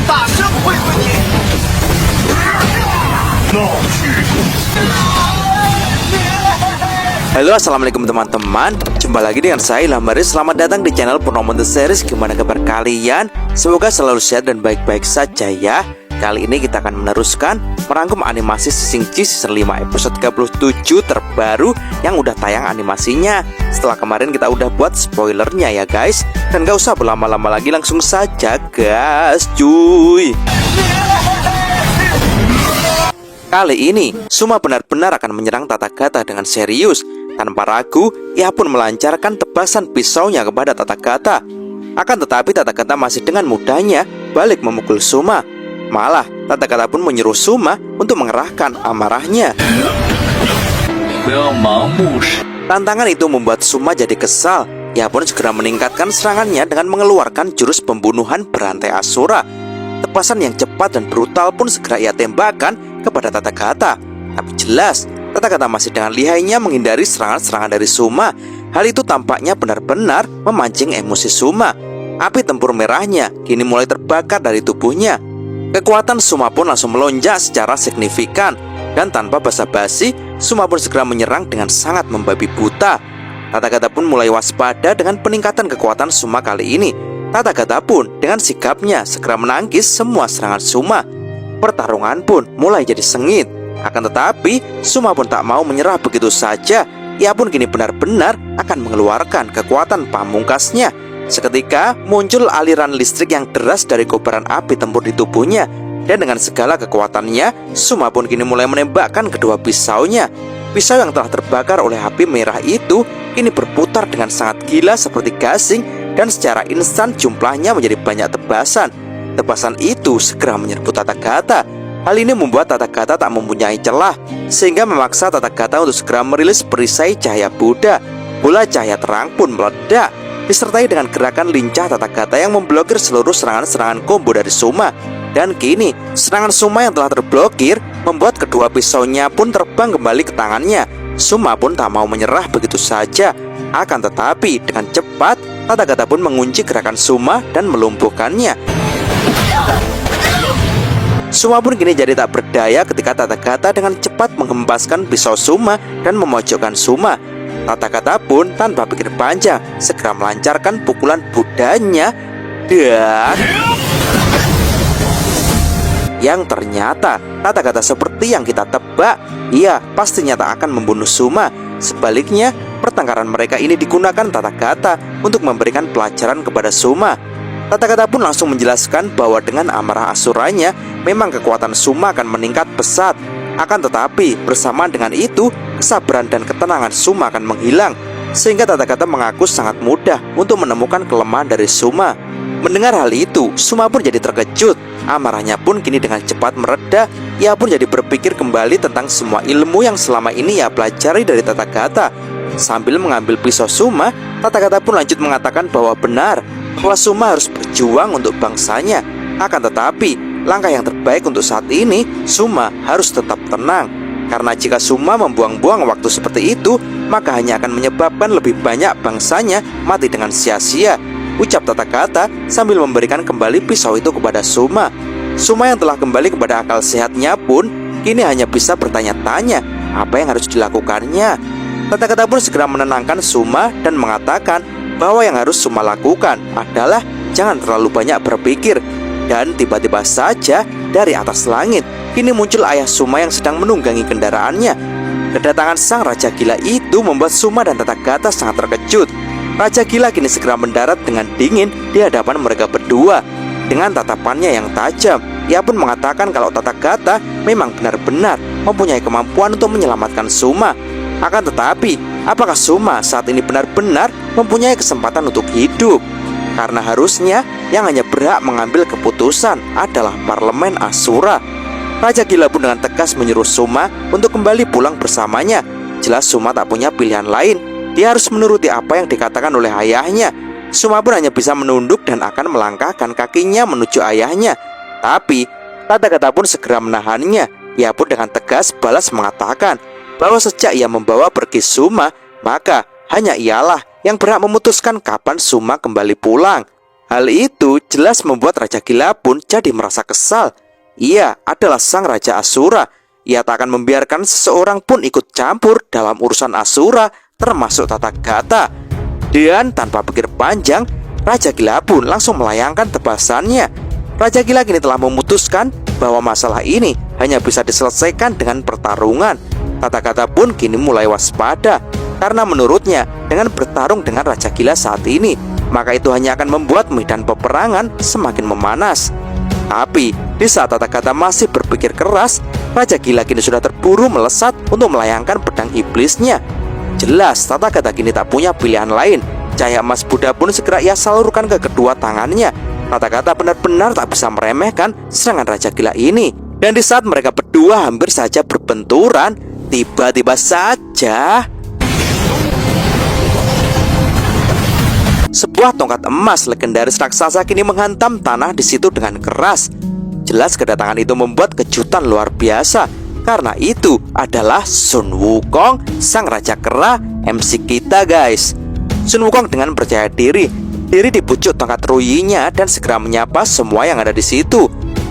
大圣会会你。闹剧。 Halo, assalamualaikum teman-teman. Jumpa lagi dengan saya Ilham Baris. Selamat datang di channel Purnomo The Series. Gimana kabar kalian? Semoga selalu sehat dan baik-baik saja ya. Kali ini kita akan meneruskan merangkum animasi Shishing-chi season 5 episode 37 terbaru yang udah tayang animasinya. Setelah kemarin kita udah buat spoilernya ya guys. Dan gak usah berlama-lama lagi, langsung saja gas cuy. Kali ini Suma benar-benar akan menyerang Tathagata dengan serius. Tanpa ragu, ia pun melancarkan tebasan pisaunya kepada Tathagata. Akan tetapi Tathagata masih dengan mudahnya balik memukul Suma. Malah Tathagata pun menyuruh Suma untuk mengerahkan amarahnya. Tantangan itu membuat Suma jadi kesal. Ia pun segera meningkatkan serangannya dengan mengeluarkan jurus pembunuhan berantai Asura. Tebasan yang cepat dan brutal pun segera ia tembakkan kepada Tathagata. Tapi jelas Tathagata masih dengan lihainya menghindari serangan-serangan dari Suma. Hal itu tampaknya benar-benar memancing emosi Suma. Api tempur merahnya kini mulai terbakar dari tubuhnya. Kekuatan Suma pun langsung melonjak secara signifikan. Dan tanpa basa-basi, Suma pun segera menyerang dengan sangat membabi buta. Tathagata pun mulai waspada dengan peningkatan kekuatan Suma kali ini. Tathagata pun dengan sikapnya segera menangkis semua serangan Suma. Pertarungan pun mulai jadi sengit. Akan tetapi Suma pun tak mau menyerah begitu saja. Ia pun kini benar-benar akan mengeluarkan kekuatan pamungkasnya. Seketika muncul aliran listrik yang deras dari kobaran api tempur di tubuhnya. Dan dengan segala kekuatannya, Suma pun kini mulai menembakkan kedua pisaunya. Pisau yang telah terbakar oleh api merah itu kini berputar dengan sangat gila seperti gasing. Dan secara instan jumlahnya menjadi banyak tebasan. Tebasan itu segera menyerbu Tathagata. Hal ini membuat Tathagata tak mempunyai celah, sehingga memaksa Tathagata untuk segera merilis perisai cahaya Buddha. Bola cahaya terang pun meledak, disertai dengan gerakan lincah Tathagata yang memblokir seluruh serangan-serangan combo dari Suma. Dan kini serangan Suma yang telah terblokir membuat kedua pisaunya pun terbang kembali ke tangannya. Suma pun tak mau menyerah begitu saja. Akan tetapi dengan cepat Tathagata pun mengunci gerakan Suma dan melumpuhkannya. Suma pun kini jadi tak berdaya ketika Tathagata dengan cepat menghempaskan pisau Suma dan memojokkan Suma. Tathagata pun tanpa pikir panjang segera melancarkan pukulan Buddhanya. Dan yang ternyata Tathagata seperti yang kita tebak, ia pastinya tak akan membunuh Suma. Sebaliknya, pertengkaran mereka ini digunakan Tathagata untuk memberikan pelajaran kepada Suma. Tathagata pun langsung menjelaskan bahwa dengan amarah asuranya, memang kekuatan Suma akan meningkat pesat. Akan tetapi, bersamaan dengan itu, kesabaran dan ketenangan Suma akan menghilang. Sehingga Tathagata mengaku sangat mudah untuk menemukan kelemahan dari Suma. Mendengar hal itu, Suma pun jadi terkejut. Amarahnya pun kini dengan cepat mereda. Ia pun jadi berpikir kembali tentang semua ilmu yang selama ini ia pelajari dari Tathagata. Sambil mengambil pisau Suma, Tathagata pun lanjut mengatakan bahwa benar bahwa Suma harus berjuang untuk bangsanya. Akan tetapi, langkah yang terbaik untuk saat ini, Suma harus tetap tenang. Karena jika Suma membuang-buang waktu seperti itu, maka hanya akan menyebabkan lebih banyak bangsanya mati dengan sia-sia, ucap Tathagata sambil memberikan kembali pisau itu kepada Suma. Suma yang telah kembali kepada akal sehatnya pun kini hanya bisa bertanya-tanya apa yang harus dilakukannya. Tathagata pun segera menenangkan Suma dan mengatakan bahwa yang harus Suma lakukan adalah jangan terlalu banyak berpikir. Dan tiba-tiba saja dari atas langit kini muncul ayah Suma yang sedang menunggangi kendaraannya. Kedatangan sang Raja Gila itu membuat Suma dan Tathagata sangat terkejut. Raja Gila kini segera mendarat dengan dingin di hadapan mereka berdua. Dengan tatapannya yang tajam, ia pun mengatakan kalau Tathagata memang benar-benar mempunyai kemampuan untuk menyelamatkan Suma. Akan tetapi, apakah Suma saat ini benar-benar mempunyai kesempatan untuk hidup? Karena harusnya yang hanya berhak mengambil keputusan adalah parlemen Asura. Raja Gila pun dengan tegas menyuruh Suma untuk kembali pulang bersamanya. Jelas Suma tak punya pilihan lain. Dia harus menuruti apa yang dikatakan oleh ayahnya. Suma pun hanya bisa menunduk dan akan melangkahkan kakinya menuju ayahnya. Tapi Tathagata pun segera menahannya. Ia pun dengan tegas balas mengatakan bahwa sejak ia membawa pergi Suma, maka hanya ialah yang berhak memutuskan kapan Suma kembali pulang. Hal itu jelas membuat Raja Gila pun jadi merasa kesal. Ia adalah sang Raja Asura. Ia tak akan membiarkan seseorang pun ikut campur dalam urusan Asura, termasuk Tathagata. Dan tanpa pikir panjang, Raja Gila pun langsung melayangkan tebasannya. Raja Gila kini telah memutuskan bahwa masalah ini hanya bisa diselesaikan dengan pertarungan. Tathagata pun kini mulai waspada, karena menurutnya dengan bertarung dengan Raja Gila saat ini, maka itu hanya akan membuat medan peperangan semakin memanas. Tapi di saat Tathagata masih berpikir keras, Raja Gila kini sudah terburu melesat untuk melayangkan pedang iblisnya. Jelas Tathagata kini tak punya pilihan lain. Cahaya emas Buddha pun segera ia salurkan ke kedua tangannya. Tathagata benar-benar tak bisa meremehkan serangan Raja Gila ini. Dan di saat mereka berdua hampir saja berbenturan, tiba-tiba saja sebuah tongkat emas legendaris raksasa kini menghantam tanah di situ dengan keras. Jelas kedatangan itu membuat kejutan luar biasa, karena itu adalah Sun Wukong, sang Raja Kera MC kita guys. Sun Wukong dengan percaya diri di pucuk tongkat ruyinya dan segera menyapa semua yang ada di situ.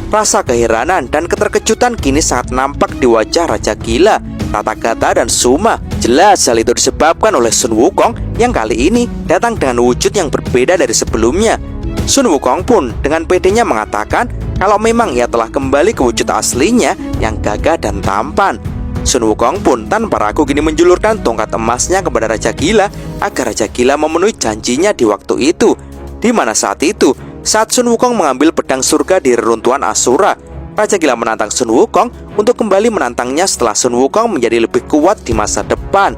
Rasa keheranan dan keterkejutan kini sangat nampak di wajah Raja Gila, Tathagata dan Suma. Jelas hal itu disebabkan oleh Sun Wukong yang kali ini datang dengan wujud yang berbeda dari sebelumnya. Sun Wukong pun dengan pedenya mengatakan kalau memang ia telah kembali ke wujud aslinya yang gagah dan tampan. Sun Wukong pun tanpa ragu kini menjulurkan tongkat emasnya kepada Raja Gila agar Raja Gila memenuhi janjinya di waktu itu. Di mana saat itu, saat Sun Wukong mengambil pedang surga di reruntuhan Asura, Raja Gila menantang Sun Wukong untuk kembali menantangnya setelah Sun Wukong menjadi lebih kuat di masa depan.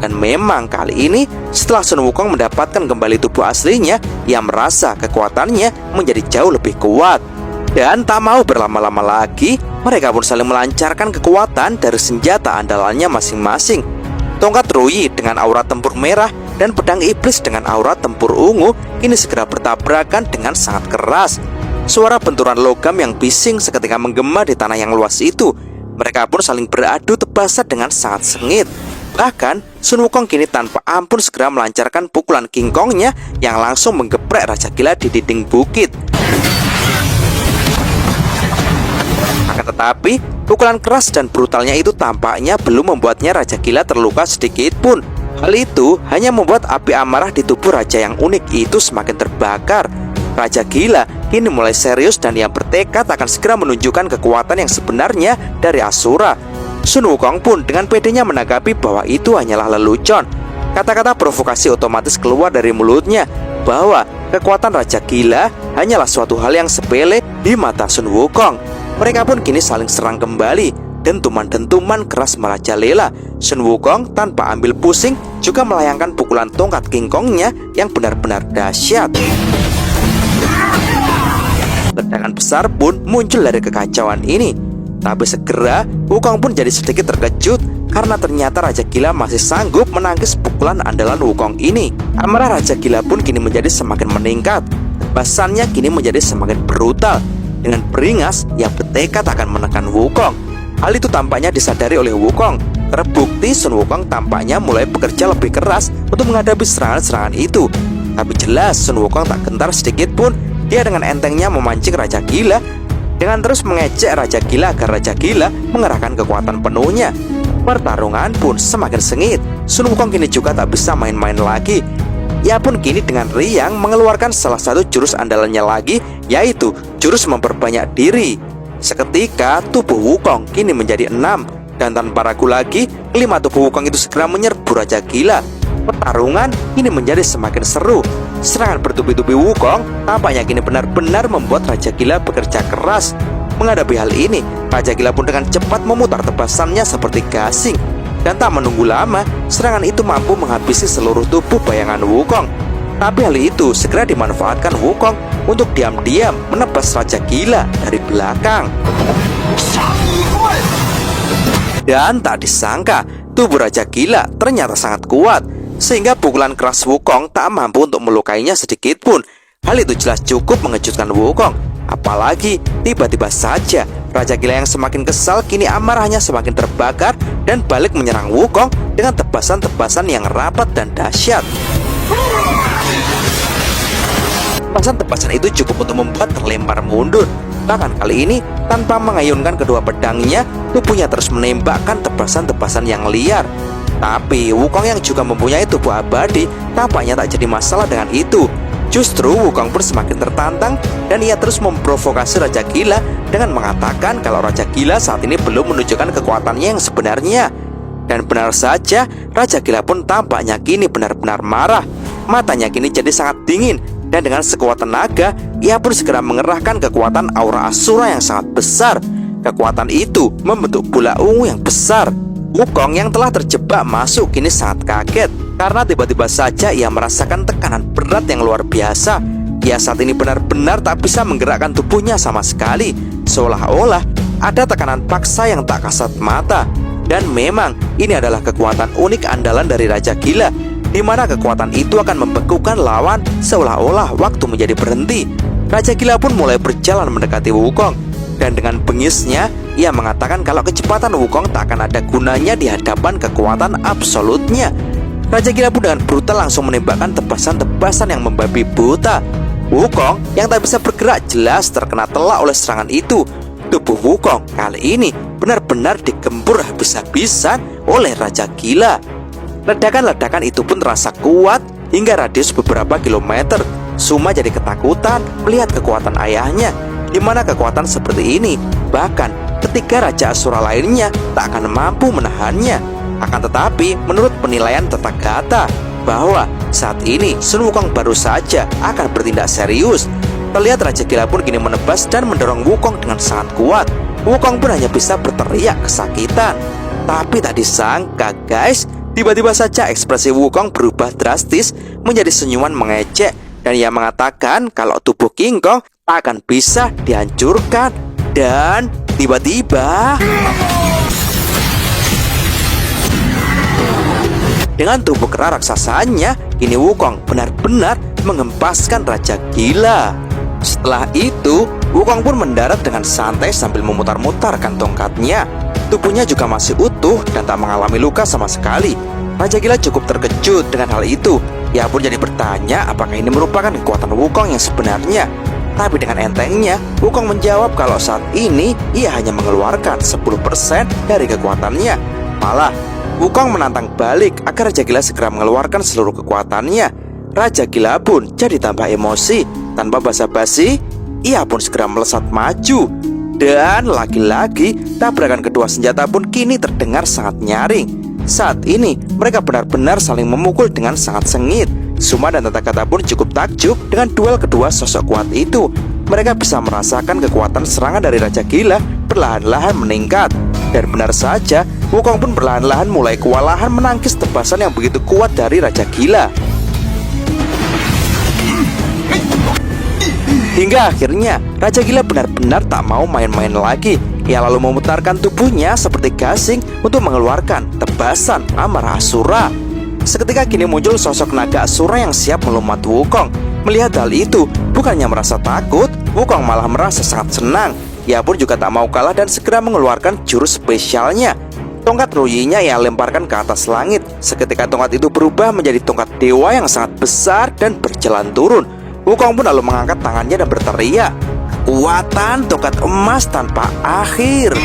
Dan memang kali ini setelah Sun Wukong mendapatkan kembali tubuh aslinya, ia merasa kekuatannya menjadi jauh lebih kuat. Dan tak mau berlama-lama lagi, mereka pun saling melancarkan kekuatan dari senjata andalannya masing-masing. Tongkat Ruyi dengan aura tempur merah dan pedang iblis dengan aura tempur ungu kini segera bertabrakan dengan sangat keras. Suara benturan logam yang bising seketika menggema di tanah yang luas itu. Mereka pun saling beradu tebasan dengan sangat sengit. Bahkan Sun Wukong kini tanpa ampun segera melancarkan pukulan King Kongnya yang langsung menggeprek Raja Gila di dinding bukit. Akan tetapi, pukulan keras dan brutalnya itu tampaknya belum membuatnya Raja Gila terluka sedikit pun. Hal itu hanya membuat api amarah di tubuh raja yang unik itu semakin terbakar. Raja Gila kini mulai serius dan ia bertekad akan segera menunjukkan kekuatan yang sebenarnya dari Asura. Sun Wukong pun dengan pedenya menanggapi bahwa itu hanyalah lelucon. Kata-kata provokasi otomatis keluar dari mulutnya bahwa kekuatan Raja Gila hanyalah suatu hal yang sepele di mata Sun Wukong. Mereka pun kini saling serang kembali. Dentuman-dentuman keras merajalela. Sun Wukong tanpa ambil pusing juga melayangkan pukulan tongkat King Kongnya yang benar-benar dahsyat. Ledakan besar pun muncul dari kekacauan ini. Tapi segera Wukong pun jadi sedikit terkejut karena ternyata Raja Gila masih sanggup menangkis pukulan andalan Wukong ini. Amarah Raja Gila pun kini menjadi semakin meningkat. Tebasannya kini menjadi semakin brutal. Dengan beringas, ia bertekad akan menekan Wukong. Hal itu tampaknya disadari oleh Wukong. Terbukti Sun Wukong tampaknya mulai bekerja lebih keras untuk menghadapi serangan-serangan itu. Tapi jelas Sun Wukong tak gentar sedikit pun. Dia dengan entengnya memancing Raja Gila dengan terus mengejek Raja Gila agar Raja Gila mengerahkan kekuatan penuhnya. Pertarungan pun semakin sengit. Sun Wukong kini juga tak bisa main-main lagi. Ia pun kini dengan riang mengeluarkan salah satu jurus andalannya lagi, yaitu jurus memperbanyak diri. Seketika tubuh Wukong kini menjadi 6. Dan tanpa ragu lagi, kelima tubuh Wukong itu segera menyerbu Raja Gila. Pertarungan kini menjadi semakin seru. Serangan bertubi-tubi Wukong tampaknya kini benar-benar membuat Raja Gila bekerja keras. Menghadapi hal ini, Raja Gila pun dengan cepat memutar tebasannya seperti gasing. Dan tak menunggu lama, serangan itu mampu menghabisi seluruh tubuh bayangan Wukong. Tapi hal itu segera dimanfaatkan Wukong untuk diam-diam menebas Raja Gila dari belakang. Dan tak disangka, tubuh Raja Gila ternyata sangat kuat, sehingga pukulan keras Wukong tak mampu untuk melukainya sedikit pun. Hal itu jelas cukup mengejutkan Wukong. Apalagi tiba-tiba saja Raja Gila yang semakin kesal kini amarahnya semakin terbakar dan balik menyerang Wukong dengan tebasan-tebasan yang rapat dan dahsyat. Tebasan-tebasan itu cukup untuk membuat terlempar mundur. Bahkan kali ini, tanpa mengayunkan kedua pedangnya, tubuhnya terus menembakkan tebasan-tebasan yang liar. Tapi Wukong yang juga mempunyai tubuh abadi tampaknya tak jadi masalah dengan itu. Justru Wukong pun semakin tertantang dan ia terus memprovokasi Raja Gila dengan mengatakan kalau Raja Gila saat ini belum menunjukkan kekuatannya yang sebenarnya. Dan benar saja, Raja Gila pun tampaknya kini benar-benar marah. Matanya kini jadi sangat dingin, dan dengan sekuat tenaga, ia pun segera mengerahkan kekuatan aura Asura yang sangat besar. Kekuatan itu membentuk bola ungu yang besar. Wukong yang telah terjebak masuk kini sangat kaget, karena tiba-tiba saja ia merasakan tekanan berat yang luar biasa. Ia saat ini benar-benar tak bisa menggerakkan tubuhnya sama sekali, seolah-olah ada tekanan paksa yang tak kasat mata. Dan memang ini adalah kekuatan unik andalan dari Raja Gila, di mana kekuatan itu akan membekukan lawan seolah-olah waktu menjadi berhenti. Raja Gila pun mulai berjalan mendekati Wukong, dan dengan bengisnya ia mengatakan kalau kecepatan Wukong tak akan ada gunanya di hadapan kekuatan absolutnya. Raja Gila pun dengan brutal langsung menembakkan tebasan-tebasan yang membabi buta. Wukong yang tak bisa bergerak jelas terkena telak oleh serangan itu. Tubuh Wukong kali ini benar-benar digempur habis-habisan oleh Raja Gila. Ledakan-ledakan itu pun terasa kuat hingga radius beberapa kilometer. Suma jadi ketakutan melihat kekuatan ayahnya, di mana kekuatan seperti ini bahkan ketiga Raja Asura lainnya tak akan mampu menahannya. Akan tetapi menurut penilaian Tathagata bahwa saat ini Sun Wukong baru saja akan bertindak serius. Terlihat Raja Gila pun kini menebas dan mendorong Wukong dengan sangat kuat. Wukong pun hanya bisa berteriak kesakitan. Tapi tak disangka guys, tiba-tiba saja ekspresi Wukong berubah drastis menjadi senyuman mengejek, dan ia mengatakan kalau tubuh King Kong tak akan bisa dihancurkan. Dan tiba-tiba dengan tubuh kera raksasanya, kini Wukong benar-benar mengempaskan Raja Gila. Setelah itu, Wukong pun mendarat dengan santai sambil memutar-mutarkan tongkatnya. Tubuhnya juga masih utuh dan tak mengalami luka sama sekali. Raja Gila cukup terkejut dengan hal itu. Ia pun jadi bertanya apakah ini merupakan kekuatan Wukong yang sebenarnya. Tapi dengan entengnya, Wukong menjawab kalau saat ini ia hanya mengeluarkan 10% dari kekuatannya. Malah, Wukong menantang balik agar Raja Gila segera mengeluarkan seluruh kekuatannya. Raja Gila pun jadi tambah emosi. Tanpa basa-basi, ia pun segera melesat maju. Dan lagi-lagi, tabrakan kedua senjata pun kini terdengar sangat nyaring. Saat ini, mereka benar-benar saling memukul dengan sangat sengit. Suma dan Tathagata pun cukup takjub dengan duel kedua sosok kuat itu. Mereka bisa merasakan kekuatan serangan dari Raja Gila perlahan-lahan meningkat. Dan benar saja, Wukong pun perlahan-lahan mulai kewalahan menangkis tebasan yang begitu kuat dari Raja Gila. Hingga akhirnya Raja Gila benar-benar tak mau main-main lagi. Ia lalu memutarkan tubuhnya seperti gasing untuk mengeluarkan tebasan amarah Asura. Seketika kini muncul sosok naga Asura yang siap melumat Wukong. Melihat hal itu, bukannya merasa takut, Wukong malah merasa sangat senang. Ia pun juga tak mau kalah dan segera mengeluarkan jurus spesialnya. Tongkat Ruyi-nya ia lemparkan ke atas langit. Seketika tongkat itu berubah menjadi tongkat dewa yang sangat besar dan berjalan turun. Wukong pun lalu mengangkat tangannya dan berteriak, "Kekuatan tongkat emas tanpa akhir."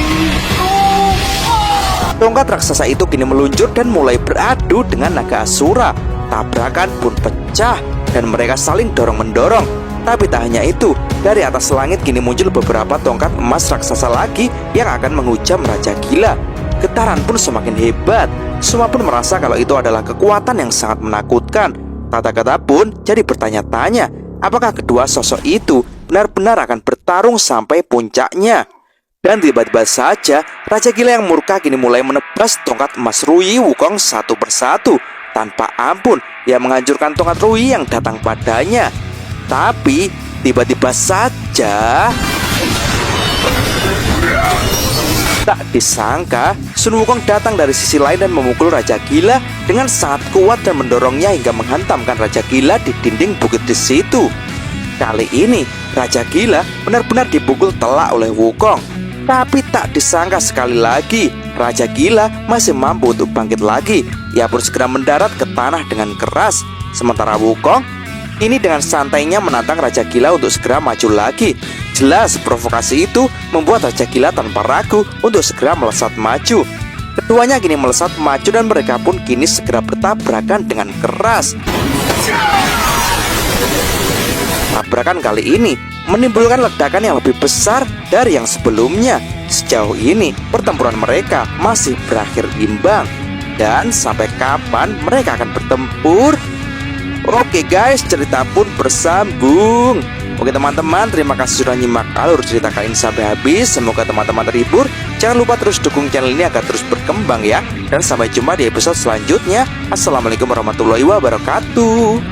Tongkat raksasa itu kini meluncur dan mulai beradu dengan naga Asura. Tabrakan pun pecah dan mereka saling dorong-mendorong. Tapi tak hanya itu, dari atas langit kini muncul beberapa tongkat emas raksasa lagi yang akan menghujam Raja Gila. Getaran pun semakin hebat. Semua pun merasa kalau itu adalah kekuatan yang sangat menakutkan. Tathagata pun jadi bertanya-tanya, apakah kedua sosok itu benar-benar akan bertarung sampai puncaknya. Dan tiba-tiba saja Raja Gila yang murka kini mulai menebas tongkat emas Ruyi Wukong satu persatu. Tanpa ampun, ia menghancurkan tongkat Ruyi yang datang padanya. Tapi tiba-tiba saja tak disangka Sun Wukong datang dari sisi lain dan memukul Raja Gila dengan sangat kuat dan mendorongnya hingga menghantamkan Raja Gila di dinding bukit di situ. Kali ini Raja Gila benar-benar dipukul telak oleh Wukong. Tapi tak disangka sekali lagi Raja Gila masih mampu untuk bangkit lagi. Ia pun segera mendarat ke tanah dengan keras. Sementara Wukong ini dengan santainya menantang Raja Gila untuk segera maju lagi. Jelas provokasi itu membuat Raja Gila tanpa ragu untuk segera melesat maju. Keduanya kini melesat maju dan mereka pun kini segera bertabrakan dengan keras. Tabrakan kali ini menimbulkan ledakan yang lebih besar dari yang sebelumnya. Sejauh ini pertempuran mereka masih berakhir imbang. Dan sampai kapan mereka akan bertempur? Oke guys, cerita pun bersambung. Oke teman-teman, terima kasih sudah nyimak alur cerita kali ini sampai habis. Semoga teman-teman terhibur. Jangan lupa terus dukung channel ini agar terus berkembang ya. Dan sampai jumpa di episode selanjutnya. Assalamualaikum warahmatullahi wabarakatuh.